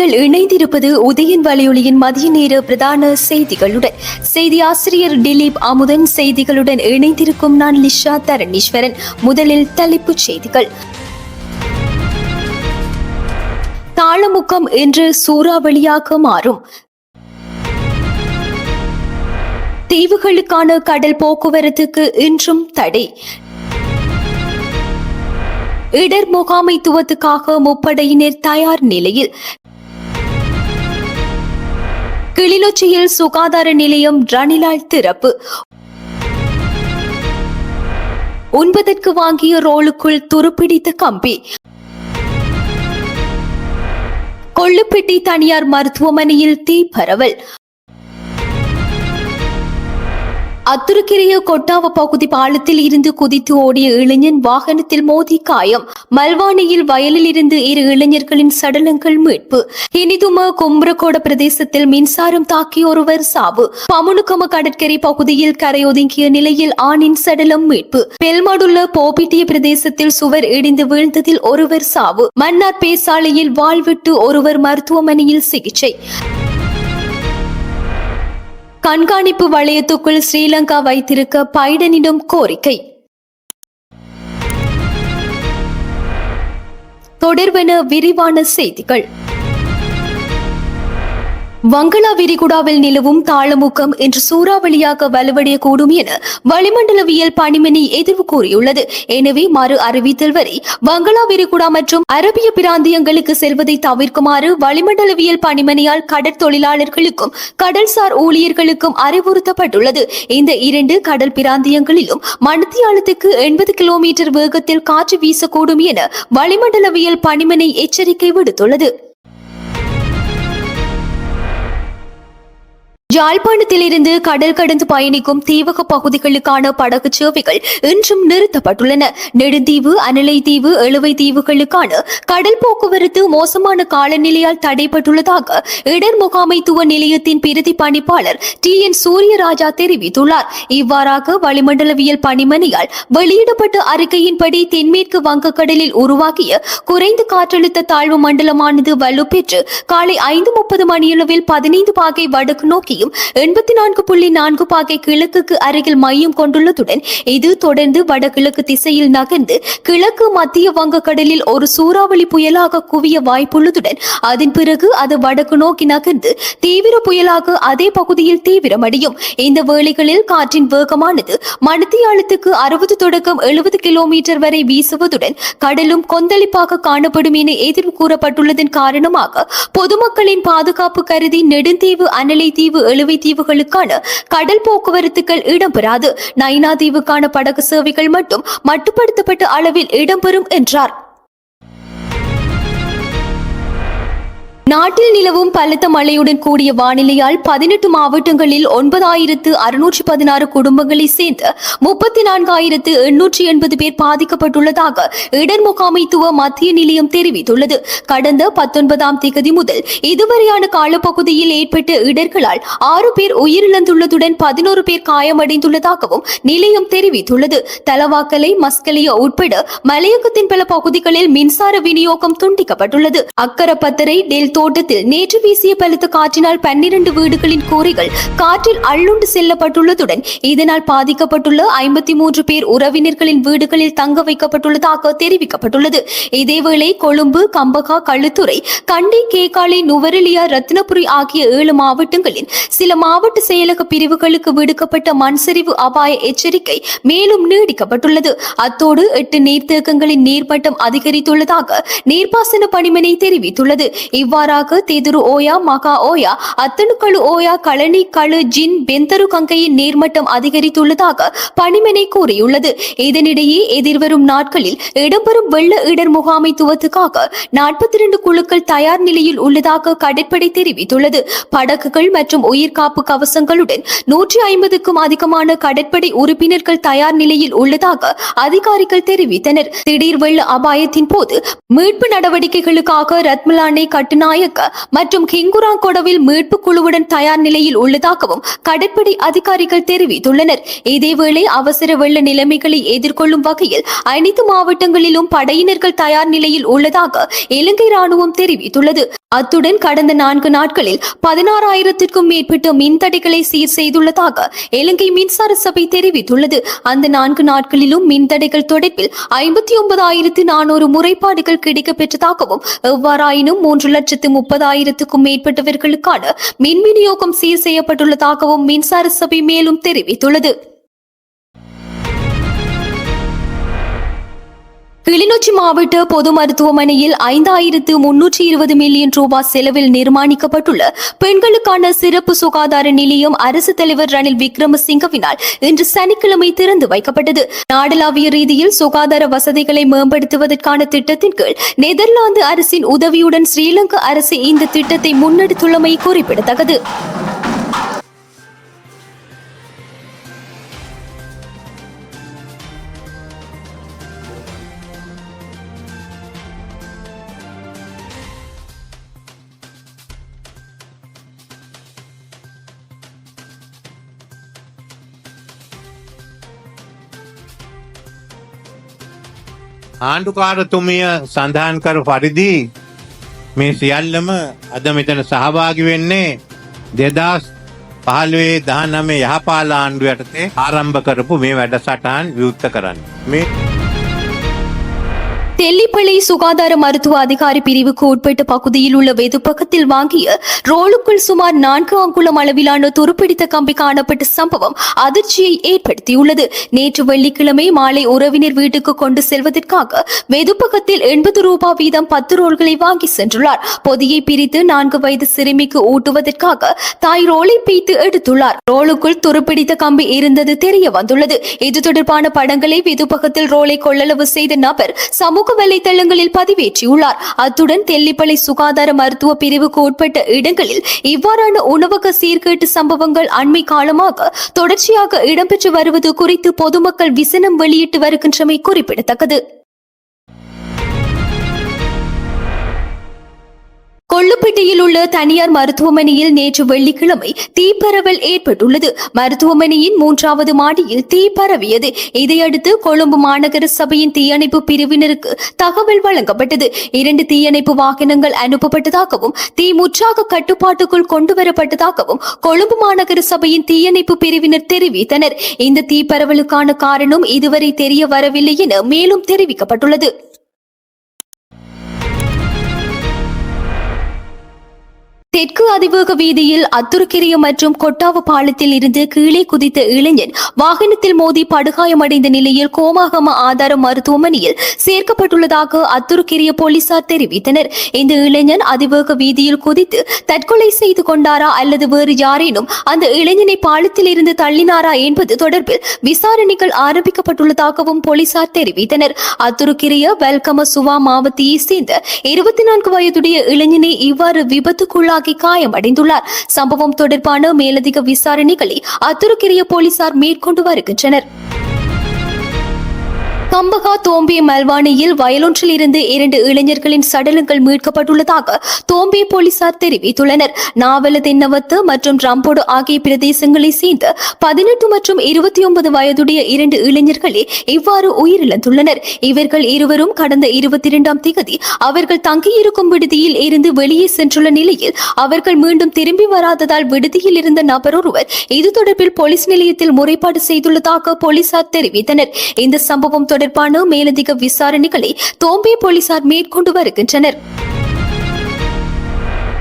நீங்கள் இணைந்திருப்பது உதயன் வலையொலியின் மதிய நேர பிரதான செய்திகளுடன். செய்தி ஆசிரியர் திலீப் அமுதன். செய்திகளுடன் இணைந்திருக்கும் நான் லிஷா தரணீஸ்வரன். முதலில் தலைப்புச் செய்திகள். தாளமுக்கம் என்று சூறாவளியாக மாறும். தீவுகளுக்கான கடல் போக்குவரத்துக்கு இன்றும் தடை. இடர் முகாமைத்துவத்துக்காக முப்படையினர் தயார் நிலையில். கிளிநொச்சியில் சுகாதார நிலையம் ரணிலால் திறப்பு. உண்பதற்கு வாங்கிய ரோலுக்குள் துருப்பிடித்த கம்பி. கொள்ளுப்பட்டி தனியார் மருத்துவமனையில் தீ பரவல். அத்துருக்கிரிய கொட்டாவ பகுதி பாலத்தில் இருந்து குதித்து ஓடிய இளைஞன் வாகனத்தில் மோதி காயம். மல்வானையில் வயலில் இருந்து 2 இளைஞர்களின் சடலங்கள் மீட்பு. இனிதும கும்ரகோட பிரதேசத்தில் மின்சாரம் தாக்கி ஒருவர் சாவு. பமுனுக்கம கடற்கரை பகுதியில் கரையொதுங்கிய நிலையில் ஆணின் சடலம் மீட்பு. பெல்மாடுள்ள போபிட்டிய பிரதேசத்தில் சுவர் இடிந்து வீழ்ந்ததில் ஒருவர் சாவு. மன்னார் பேசாலையில் வாழ்விட்டு ஒருவர் மருத்துவமனையில் சிகிச்சை. கண்காணிப்பு வளையத்துக்குள் ஸ்ரீலங்கா வைத்திருக்க பைடனிடம் கோரிக்கை. தொடர்வென விரிவான செய்திகள். வங்களா விரிகுடாவில் நிலவும் தாளமுக்கம் என்று சூறாவளியாக வலுவடையக்கூடும் என வளிமண்டலவியல் பணிமனை எதிர்வு கூறியுள்ளது. எனவே மறு அறிவித்தல் வரை வங்களா விரிகுடா மற்றும் அரபிய பிராந்தியங்களுக்கு செல்வதை தவிர்க்குமாறு வளிமண்டலவியல் பணிமனையால் கடற்தொழிலாளர்களுக்கும் கடல்சார் ஊழியர்களுக்கும் அறிவுறுத்தப்பட்டுள்ளது. இந்த 2 கடல் பிராந்தியங்களிலும் மணித்தியாலத்துக்கு 80 கிலோமீட்டர் வேகத்தில் காற்று வீசக்கூடும் என வளிமண்டலவியல் பணிமனை எச்சரிக்கை விடுத்துள்ளது. யாழ்ப்பாணத்திலிருந்து கடல் கடந்து பயணிக்கும் தீவக பகுதிகளுக்கான படகு சேவைகள் இன்றும் நிறுத்தப்பட்டுள்ளன. நெடுந்தீவு, அனலைத்தீவு, எழுவை தீவுகளுக்கான கடல் போக்குவரத்து மோசமான காலநிலையால் தடைப்பட்டுள்ளதாக இடர் முகாமைத்துவ நிலையத்தின் பிரதி பணிப்பாளர் TN சூரியராஜா தெரிவித்துள்ளார். இவ்வாறாக வளிமண்டலவியல் பணிமனையால் வெளியிடப்பட்ட அறிக்கையின்படி தென்மேற்கு வங்கக்கடலில் உருவாகிய குறைந்த காற்றழுத்த தாழ்வு மண்டலமானது வலுப்பெற்று காலை 5:30 மணியளவில் 15 பாகை வடக்கு நோக்கி 84.4 பாகை கிழக்குக்கு அருகில் மையம் கொண்டுள்ளதுடன் இது தொடர்ந்து வடகிழக்கு திசையில் நகர்ந்து கிழக்கு மத்திய வங்கக்கடலில் ஒரு சூறாவளி புயலாக குவிய வாய்ப்புள்ளதுடன் அதன் பிறகு அது வடக்கு நோக்கி நகர்ந்து தீவிர புயலாக அதே பகுதியில் தீவிரமடையும். இந்த வேளைகளில் காற்றின் வேகமானது மணித்தியாலத்துக்கு 60 தொடக்கம் 70 கிலோமீட்டர் வரை வீசுவதுடன் கடலும் கொந்தளிப்பாக காணப்படும் என எதிர்வு கூறப்பட்டுள்ளதன் காரணமாக பொதுமக்களின் பாதுகாப்பு கருதி நெடுந்தீவு, அனலைத்தீவு, எழுவை தீவுகளுக்கான கடல் போக்குவரத்துகள் இடம்பெறாது. நைனா தீவுக்கான படகு சேவைகள் மட்டும் மட்டுப்படுத்தப்பட்ட அளவில் இடம்பெறும் என்றார். நாட்டில் நிலவும் பலத்த மழையுடன் கூடிய வானிலையால் 18 மாவட்டங்களில் 9616 குடும்பங்களை சேர்ந்து 34,880 பேர் பாதிக்கப்பட்டுள்ளதாக இடர் முகாமைத்துவ மத்திய நிலையம் தெரிவித்துள்ளது. கடந்த 19ஆம் தேதி முதல் இதுவரையான காலப்பகுதியில் ஏற்பட்ட இடர்களால் 6 பேர் உயிரிழந்துள்ளதுடன் 11 பேர் காயமடைந்துள்ளதாகவும் நிலையம் தெரிவித்துள்ளது. தலவாக்கலை, மஸ்கலியா உட்பட மலையகத்தின் பல பகுதிகளில் மின்சார விநியோகம் துண்டிக்கப்பட்டுள்ளது. அக்கரப்பத்தரை டெல் தோட்டத்தில் நேற்று வீசிய பலத்த காற்றினால் 12 வீடுகளின் கூரைகள் காற்றில் அள்ளுண்டு செல்லப்பட்டுள்ளதுடன் இதனால் பாதிக்கப்பட்டுள்ள 53 பேர் உறவினர்களின் வீடுகளில் தங்க வைக்கப்பட்டுள்ளதாக தெரிவிக்கப்பட்டுள்ளது. இதேவேளை கொழும்பு, கம்பகா, களுத்துறை, கண்டி, கேகாலை, நுவரெலியா, ரத்தினபுரி ஆகிய 7 மாவட்டங்களின் சில மாவட்ட செயலக பிரிவுகளுக்கு விடுக்கப்பட்ட மண்சரிவு அபாய எச்சரிக்கை மேலும் நீடிக்கப்பட்டுள்ளது. அத்தோடு 8 நீர்த்தேக்கங்களின் நீர்மட்டம் அதிகரித்துள்ளதாக நீர்ப்பாசன பணிமனை தெரிவித்துள்ளது. இவ்வாறாக தேதுரு ஓயா, மகா ஓயா, அத்தனுக்களு ஓயா, களனி, களு, ஜின், பெந்தரு கங்கையின் நீர்மட்டம் அதிகரித்துள்ளதாக பணிமனை கூறியுள்ளது. இதனிடையே எதிர்வரும் நாட்களில் இடம்பெறும் வெள்ள இடர் முகாமைத்துவத்துக்காக 42 குழுக்கள் தயார் நிலையில் உள்ளதாக கடற்படை தெரிவித்துள்ளது. படகுகள் மற்றும் உயிர்காப்பு கவசங்களுடன் 150க்கும் அதிகமான கடற்படை உறுப்பினர்கள் தயார் நிலையில் உள்ளதாக அதிகாரிகள் தெரிவித்தனர். திடீர் வெள்ள அபாயத்தின் போது மீட்பு நடவடிக்கைகளுக்காக ரத்மலானை, கட்டுநாய நாயக்க மற்றும் கிங்குராங்கொடவில் மீட்பு குழுவுடன் தயார் நிலையில் உள்ளதாகவும் கடற்படை அதிகாரிகள் தெரிவித்துள்ளனர். இதேவேளை அவசர வெள்ள நிலைமைகளை எதிர்கொள்ளும் வகையில் அனைத்து மாவட்டங்களிலும் படையினர்கள் தயார் நிலையில் உள்ளதாக இலங்கை ராணுவம் தெரிவித்துள்ளது. அத்துடன் கடந்த 4 நாட்களில் 16,000க்கும் மேற்பட்ட மின்தடைகளை சீர் செய்துள்ளதாக இலங்கை மின்சார சபை தெரிவித்துள்ளது. அந்த 4 நாட்களிலும் மின்தடைகள் தொடர்பில் 59,400 முறைப்பாடுகள் கிடைக்கப்பெற்றதாகவும் எவ்வாறாயினும் 3,30,000க்கும் மேற்பட்டவர்களுக்கான மின் விநியோகம் சீர் செய்யப்பட்டுள்ளதாகவும் மின்சார சபை மேலும் தெரிவித்துள்ளது. கிளிநொச்சி மாவட்ட பொது மருத்துவமனையில் 5,320 மில்லியன் ரூபாய் செலவில் நிர்மாணிக்கப்பட்டுள்ள பெண்களுக்கான சிறப்பு சுகாதார நிலையம் அரசு தலைவர் ரணில் விக்ரமசிங்கவினால் இன்று சனிக்கிழமை திறந்து வைக்கப்பட்டது. நாடளாவிய ரீதியில் சுகாதார வசதிகளை மேம்படுத்துவதற்கான திட்டத்தின் கீழ் நெதர்லாந்து அரசின் உதவியுடன் ஸ்ரீலங்கா அரசு இந்த திட்டத்தை முன்னெடுத்துள்ளமை குறிப்பிடத்தக்கது. ආණ්ඩුකාරතුමිය සඳහන් කර පරිදි මේ සියල්ලම අද මෙතන සහභාගි වෙන්නේ 2015-19 යහපාල ආණ්ඩුව යටතේ ආරම්භ කරපු මේ වැඩසටහන් විවෘත කරන්න. මේ தெல்லிப்பளை சுகாதார மருத்துவ அதிகாரி பிரிவுக்கு உட்பட்ட பகுதியில் உள்ள வெதுப்பகத்தில் வாங்கிய ரோலுக்குள் சுமார் 4 அங்குலம் அளவிலான துருப்பிடித்த கம்பி காணப்பட்ட சம்பவம் அதிர்ச்சியை ஏற்படுத்தியுள்ளது. நேற்று வெள்ளிக்கிழமை மாலை உறவினர் வீட்டுக்கு கொண்டு செல்வதற்காக வெதுப்பகத்தில் 80 ரூபாய் வீதம் 10 ரோல்களை வாங்கி சென்றுள்ளார். பொதியை பிரித்து 4 வயது சிறுமிக்கு ஊட்டுவதற்காக தாய் ரோலை பீத்து எடுத்துள்ளார். ரோலுக்குள் துருப்பிடித்த கம்பி இருந்தது தெரிய வந்துள்ளது. இது தொடர்பான படங்களை வெதுப்பகத்தில் ரோலை கொள்ளளவு செய்த நபர் சமூக வலைதளங்களில் பதிவேற்றியுள்ளார். அத்துடன் தெல்லிப்பளை சுகாதார மருத்துவ பிரிவுக்கு உட்பட்ட இடங்களில் இவ்வாறான உணவக சீர்கேட்டு சம்பவங்கள் அண்மை காலமாக தொடர்ச்சியாக இடம்பெற்று வருவது குறித்து பொதுமக்கள் விசனம் வெளியிட்டு வருகின்றமை குறிப்பிடத்தக்கது. கொள்ளுப்பட்டியில் உள்ள தனியார் மருத்துவமனையில் நேற்று வெள்ளிக்கிழமை தீப்பரவல் ஏற்பட்டுள்ளது. மருத்துவமனையின் 3வது மாடியில் தீ பரவியது. இதையடுத்து கொழும்பு மாநகர சபையின் தீயணைப்பு பிரிவினருக்கு தகவல் வழங்கப்பட்டது. 2 தீயணைப்பு வாகனங்கள் அனுப்பப்பட்டதாகவும் தீ முற்றாக கட்டுப்பாட்டுக்குள் கொண்டுவரப்பட்டதாகவும் கொழும்பு மாநகர சபையின் தீயணைப்பு பிரிவினர் தெரிவித்தனர். இந்த தீப்பரவலுக்கான காரணம் இதுவரை தெரிய வரவில்லை என மேலும் தெரிவிக்கப்பட்டுள்ளது. தெற்கு அதிவேக வீதியில் அத்துருக்கிரிய மற்றும் கொட்டாவ பாலத்தில் இருந்து கீழே குதித்த இளைஞன் வாகனத்தில் மோதி படுகாயமடைந்த நிலையில் கோமாகம ஆதார மருத்துவமனையில் சேர்க்கப்பட்டுள்ளதாக அத்துருக்கிரிய போலீசார் தெரிவித்தனர். இந்த இளைஞன் அதிவேக வீதியில் குதித்து தற்கொலை செய்து கொண்டாரா அல்லது வேறு யாரேனும் அந்த இளைஞனை பாலத்தில் இருந்து தள்ளினாரா என்பது தொடர்பில் விசாரணைகள் ஆரம்பிக்கப்பட்டுள்ளதாகவும் போலீசார் தெரிவித்தனர். அத்துருக்கிரிய வெல்கம சுவா மாவட்டத்தை சேர்ந்த 24 வயதுடைய இளைஞனை இவ்வாறு விபத்துக்குள்ளாக காயமடைந்துள்ளார். சம்பவம் தொடர்பான மேலதிக விசாரணைகளை அத்துருக்கிரிய போலீசார் மேற்கொண்டு வருகின்றனர். கம்பகா தோம்பே மல்வானியில் வயலொன்றில் இருந்து 2 இளைஞர்களின் சடலங்கள் மீட்கப்பட்டுள்ளதாக தோம்பே போலீசார் தெரிவித்துள்ளனர். நாவல தென்னவத்து மற்றும் ரம்போடு ஆகிய பிரதேசங்களை சேர்ந்த 18 மற்றும் 29 வயதுடைய 2 இளைஞர்களே இவ்வாறு உயிரிழந்துள்ளனர். இவர்கள் இருவரும் கடந்த 22ஆம் தேதி அவர்கள் தங்கியிருக்கும் விடுதியில் இருந்து வெளியே சென்றுள்ள நிலையில் அவர்கள் மீண்டும் திரும்பி வராததால் விடுதியில் இருந்த நபர் ஒருவர் இது தொடர்பில் போலீஸ் நிலையத்தில் முறைப்பாடு செய்துள்ளதாக போலீசார் தெரிவித்தனர். இந்த சம்பவம் தொடர்பான மேலதிக விசாரணைகளை தோம்பே போலீசார் மேற்கொண்டு வருகின்றனர்.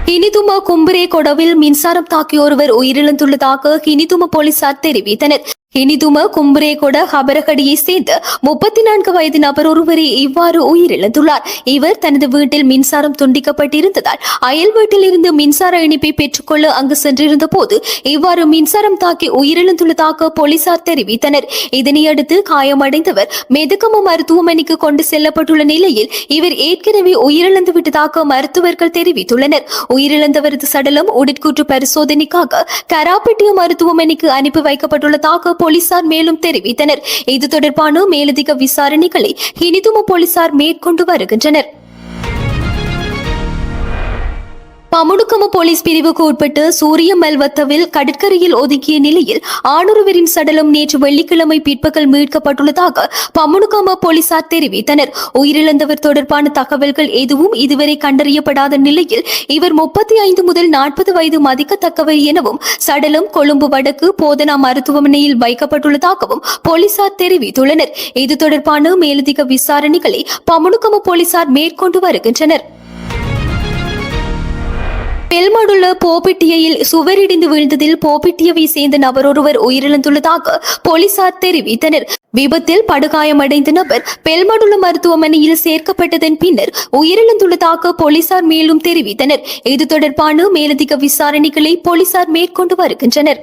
கினிதும கும்பரே கொடவில் மின்சாரம் தாக்கிய ஒருவர் உயிரிழந்துள்ளதாக கினிதும போலீசார் தெரிவித்தனர். கினிதும கும்பரே கொட ஹபரகடியை சேர்ந்த 34 வயது நபர் ஒருவரே இவ்வாறு உயிரிழந்துள்ளார். இவர் தனது வீட்டில் மின்சாரம் துண்டிக்கப்பட்டிருந்ததால் அயல் வீட்டில் இருந்து மின்சார இணைப்பை பெற்றுக்கொள்ள அங்கு சென்றிருந்த போது இவ்வாறு மின்சாரம் தாக்கி உயிரிழந்துள்ளதாக போலீசார் தெரிவித்தனர். இதனையடுத்து காயமடைந்தவர் மெதுகம மருத்துவமனைக்கு கொண்டு செல்லப்பட்டுள்ள நிலையில் இவர் ஏற்கனவே உயிரிழந்து விட்டதாக மருத்துவர்கள் தெரிவித்துள்ளனர். உயிரிழந்தவரது சடலம் உடற்கூற்று பரிசோதனைக்காக கராப்பட்டிய மருத்துவமனைக்கு அனுப்பி வைக்கப்பட்டுள்ளதாக போலீசார் மேலும் தெரிவித்தனர். இது தொடர்பான மேலதிக விசாரணைகளை கினிதும போலீசார் மேற்கொண்டு வருகின்றனர். பமுடுக்கம போலீஸ் பிரிவுக்கு உட்பட்டு சூரிய மெல்வத்தவில் கடற்கரையில் ஒதுக்கிய நிலையில் ஆணொருவரின் சடலம் நேற்று வெள்ளிக்கிழமை பிற்பகல் மீட்கப்பட்டுள்ளதாக பமுடுக்கம போலீசார் தெரிவித்தனர். உயிரிழந்தவர் தொடர்பான தகவல்கள் எதுவும் இதுவரை கண்டறியப்படாத நிலையில் இவர் 35 முதல் 40 வயது மதிக்கத்தக்கவர் எனவும் சடலம் கொழும்பு வடக்கு போதனா மருத்துவமனையில் வைக்கப்பட்டுள்ளதாகவும் போலீசார் தெரிவித்துள்ளனர். இது தொடர்பான மேலதிக விசாரணைகளை பமுடுக்கம போலீசார் மேற்கொண்டு வருகின்றனர். பெல்மடுள்ள போபிட்டியில் சுவரிடிந்து வீழ்ந்ததில் போபிட்டியவை சேர்ந்த நபர் ஒருவர் உயிரிழந்துள்ளதாக போலீசார் தெரிவித்தனர். விபத்தில் படுகாயமடைந்த நபர் பெல்மடுள்ள மருத்துவமனையில் சேர்க்கப்பட்டதன் பின்னர் உயிரிழந்துள்ளதாக போலீசார் மேலும் தெரிவித்தனர். இது தொடர்பான மேலதிக விசாரணைகளை போலீசார் மேற்கொண்டு வருகின்றனர்.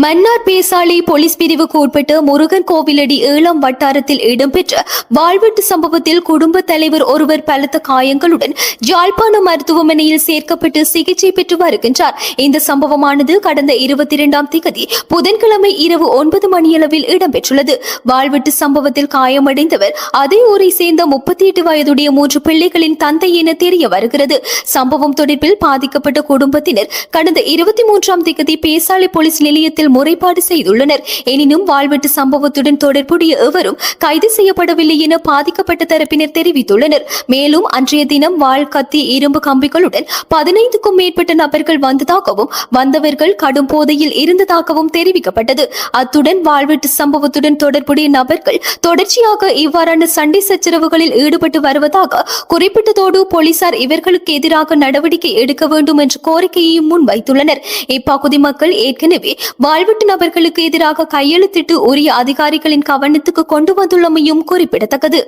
மன்னார் பேசாலை போலீஸ் பிரிவுக்கு உட்பட்ட முருகன் கோவிலடி 7ஆம் வட்டாரத்தில் இடம்பெற்ற வாழ்வெட்டு சம்பவத்தில் குடும்ப தலைவர் ஒருவர் பலத்த காயங்களுடன் யாழ்ப்பாண மருத்துவமனையில் சேர்க்கப்பட்டு சிகிச்சை பெற்று வருகின்றார். இந்த சம்பவமானது கடந்த 22ஆம் திகதி புதன்கிழமை இரவு 9 மணியளவில் இடம்பெற்றுள்ளது. வாழ்வெட்டு சம்பவத்தில் காயமடைந்தவர் அதே ஊரை சேர்ந்த 38 வயதுடைய 3 பிள்ளைகளின் தந்தை என தெரிய வருகிறது. சம்பவம் தொடர்பில் பாதிக்கப்பட்ட குடும்பத்தினர் கடந்த 23ஆம் திகதி பேசாலை போலீஸ் நிலையத்தில் முறைப்பாடு செய்துள்ளனர். எனினும் வாழ்வெட்டு சம்பவத்துடன் தொடர்புடைய எவரும் கைது செய்யப்படவில்லை என பாதிக்கப்பட்ட தரப்பினர் தெரிவித்துள்ளனர். மேலும் அன்றைய தினம் வாள், கத்தி, இரும்பு கம்பிகளுடன் 15க்கும் மேற்பட்ட நபர்கள் வந்ததாகவும் வந்தவர்கள் கடும் போதையில் இருந்ததாகவும் தெரிவிக்கப்பட்டது. அத்துடன் வாழ்வெட்டு சம்பவத்துடன் தொடர்புடைய நபர்கள் தொடர்ச்சியாக இவ்வாறான சண்டை சச்சரவுகளில் ஈடுபட்டு வருவதாக குறிப்பிட்டதோடு போலீசார் இவர்களுக்கு எதிராக நடவடிக்கை எடுக்க வேண்டும் என்ற கோரிக்கையையும் முன்வைத்துள்ளனர். இப்பகுதி மக்கள் ஏற்கனவே வாழ்வெட்டு நபர்களுக்கு எதிராக கையெழுத்திட்டு உரிய அதிகாரிகளின் கவனத்துக்கு கொண்டு வந்துள்ளமையும் குறிப்பிடத்தக்கது.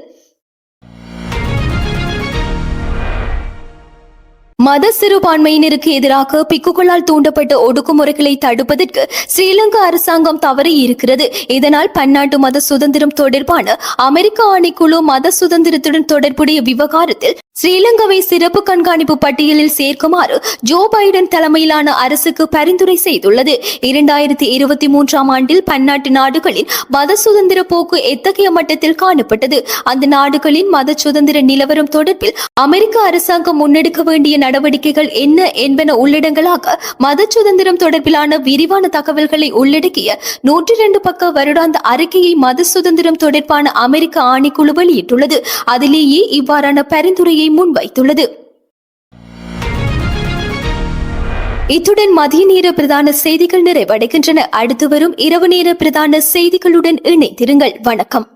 மத சிறுபான்மையினருக்கு எதிராக பிக்குகளால் தூண்டப்பட்ட ஒடுக்குமுறைகளை தடுப்பதற்கு ஸ்ரீலங்கா அரசாங்கம் தவறி இருக்கிறது. இதனால் பன்னாட்டு மத சுதந்திரம் தொடர்பான அமெரிக்க ஆணைக்குழு மத சுதந்திரத்துடன் தொடர்புடைய விவகாரத்தில் ஸ்ரீலங்காவை சிறப்பு கண்காணிப்பு பட்டியலில் சேர்க்குமாறு ஜோ பைடன் தலைமையிலான அரசுக்கு பரிந்துரை செய்துள்ளது. 2023ஆம் ஆண்டில் பன்னாட்டு நாடுகளின் மத சுதந்திர போக்கு எத்தகைய மட்டத்தில் காணப்பட்டது? அந்த நாடுகளின் மத சுதந்திர நிலவரம் தொடர்பில் அமெரிக்க அரசாங்கம் முன்னெடுக்க வேண்டிய நடவடிக்கைகள் என்ன என்பன உள்ளடங்கலாக மத சுதந்திரம் தொடர்பிலான விரிவான தகவல்களை உள்ளடக்கிய 102 பக்க வருடாந்த அறிக்கையை மத சுதந்திரம் தொடர்பான அமெரிக்க ஆணைக்குழு வெளியிட்டுள்ளது. அதிலேயே இவ்வாறான பரிந்துரையை முன்வைத்துள்ளது. இத்துடன் மதிய நேர பிரதான செய்திகள் நிறைவடைகின்றன. அடுத்து வரும் இரவு நேர பிரதான செய்திகளுடன் இணைந்திருங்கள். வணக்கம்.